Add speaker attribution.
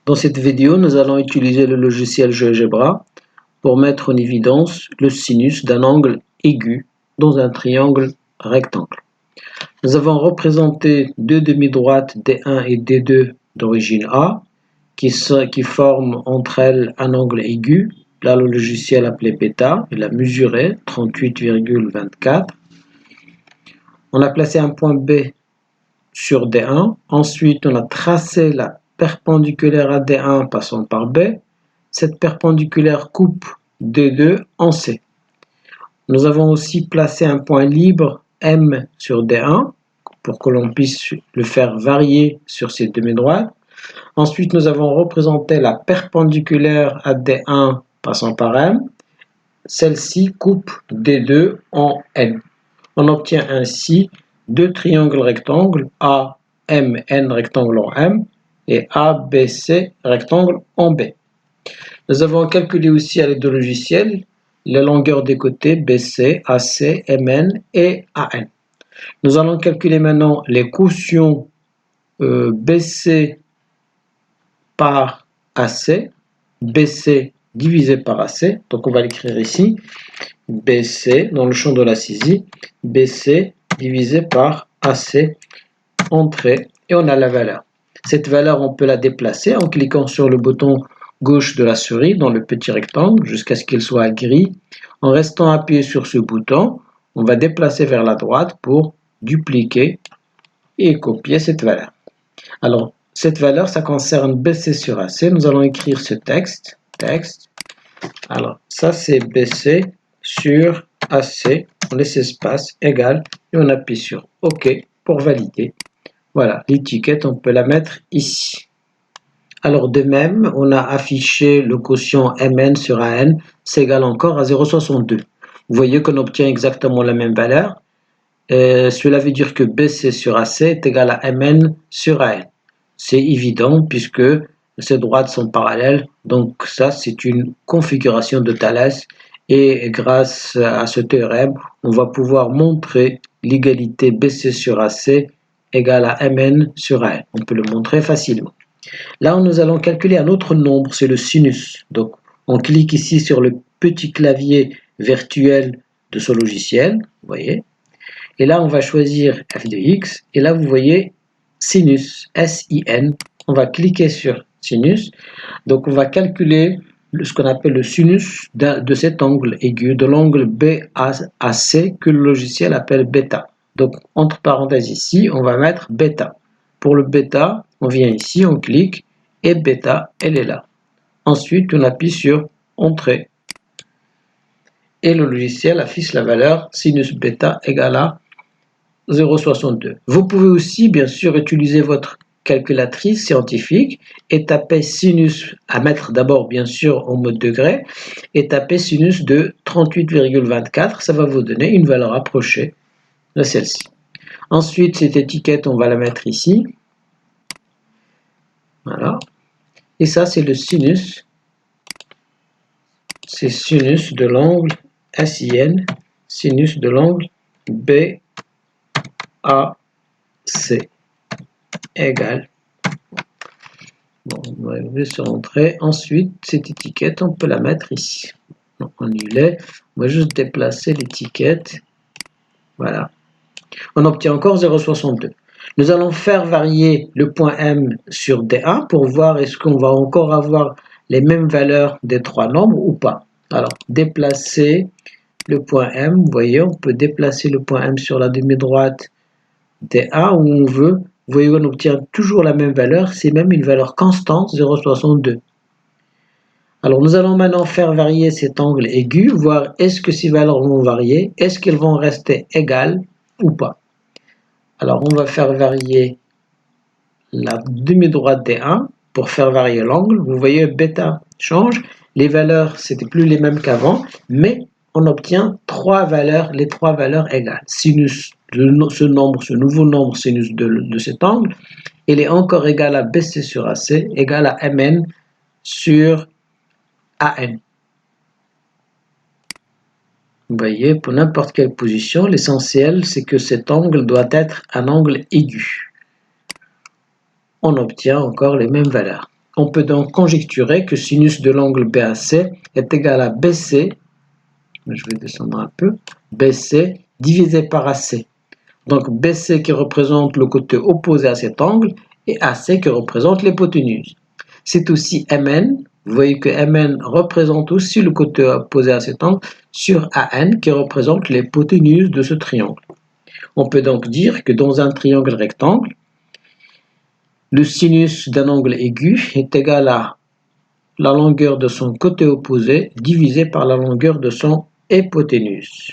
Speaker 1: Dans cette vidéo, nous allons utiliser le logiciel GeoGebra pour mettre en évidence le sinus d'un angle aigu dans un triangle rectangle. Nous avons représenté deux demi-droites D1 et D2 d'origine A qui forment entre elles un angle aigu. Là, le logiciel appelé bêta, il a mesuré 38,24. On a placé un point B sur D1. Ensuite, on a tracé la perpendiculaire à D1 passant par B. Cette perpendiculaire coupe D2 en C. Nous avons aussi placé un point libre M sur D1 pour que l'on puisse le faire varier sur ces demi-droites. Ensuite, nous avons représenté la perpendiculaire à D1 passant par M. Celle-ci coupe D2 en N. On obtient ainsi deux triangles rectangles AMN rectangle en M et ABC rectangle en B. Nous avons calculé aussi à l'aide de logiciel les longueurs des côtés BC, AC, MN et AN. Nous allons calculer maintenant les quotients BC par AC, BC divisé par AC, donc on va l'écrire ici, BC dans le champ de la saisie, BC divisé par AC, entrée, et on a la valeur. Cette valeur, on peut la déplacer en cliquant sur le bouton gauche de la souris dans le petit rectangle jusqu'à ce qu'il soit gris. En restant appuyé sur ce bouton, on va déplacer vers la droite pour dupliquer et copier cette valeur. Alors, cette valeur, ça concerne BC sur AC. Nous allons écrire ce texte. Alors, ça c'est BC sur AC. On laisse espace égal et on appuie sur OK pour valider. Voilà, l'étiquette, on peut la mettre ici. Alors de même, on a affiché le quotient MN sur AN, c'est égal encore à 0,62. Vous voyez qu'on obtient exactement la même valeur. Cela veut dire que BC sur AC est égal à MN sur AN. C'est évident puisque ces droites sont parallèles. Donc ça, c'est une configuration de Thalès. Et grâce à ce théorème, on va pouvoir montrer l'égalité BC sur AC égale à MN sur AN. On peut le montrer facilement. Là, nous allons calculer un autre nombre, c'est le sinus. Donc, on clique ici sur le petit clavier virtuel de ce logiciel, vous voyez. Et là, on va choisir f de x. Et là, vous voyez sinus, S-I-N. On va cliquer sur sinus. Donc, on va calculer ce qu'on appelle le sinus de cet angle aigu, de l'angle BAC que le logiciel appelle bêta. Donc, entre parenthèses ici, on va mettre bêta. Pour le bêta, on vient ici, on clique, et bêta, elle est là. Ensuite, on appuie sur Entrée. Et le logiciel affiche la valeur sinus bêta égale à 0,62. Vous pouvez aussi, bien sûr, utiliser votre calculatrice scientifique et taper sinus, à mettre d'abord, bien sûr, en mode degré, et taper sinus de 38,24. Ça va vous donner une valeur approchée de celle-ci. Ensuite, cette étiquette, on va la mettre ici. Voilà. Et ça, c'est le sinus. C'est sinus de l'angle SIN, sinus de l'angle BAC égale. Bon, on va arriver sur Entrée. Ensuite, cette étiquette, on peut la mettre ici. Donc, on y est. On va juste déplacer l'étiquette. Voilà. On obtient encore 0,62. Nous allons faire varier le point M sur D1 pour voir est-ce qu'on va encore avoir les mêmes valeurs des trois nombres ou pas. Alors, déplacer le point M. Vous voyez, on peut déplacer le point M sur la demi-droite D1 où on veut. Vous voyez, on obtient toujours la même valeur. C'est même une valeur constante, 0,62. Alors, nous allons maintenant faire varier cet angle aigu, voir est-ce que ces valeurs vont varier, est-ce qu'elles vont rester égales ou pas. Alors, on va faire varier la demi-droite D1 pour faire varier l'angle. Vous voyez, bêta change. Les valeurs, c'était plus les mêmes qu'avant, mais on obtient les trois valeurs égales. Sinus de ce nouveau nombre sinus de cet angle, il est encore égal à BC sur AC, égal à MN sur AN. Vous voyez, pour n'importe quelle position, l'essentiel, c'est que cet angle doit être un angle aigu. On obtient encore les mêmes valeurs. On peut donc conjecturer que sinus de l'angle BAC est égal à BC, je vais descendre un peu, BC divisé par AC. Donc BC qui représente le côté opposé à cet angle et AC qui représente l'hypoténuse. C'est aussi MN, vous voyez que MN représente aussi le côté opposé à cet angle sur AN qui représente l'hypoténuse de ce triangle. On peut donc dire que dans un triangle rectangle, le sinus d'un angle aigu est égal à la longueur de son côté opposé divisé par la longueur de son hypoténuse.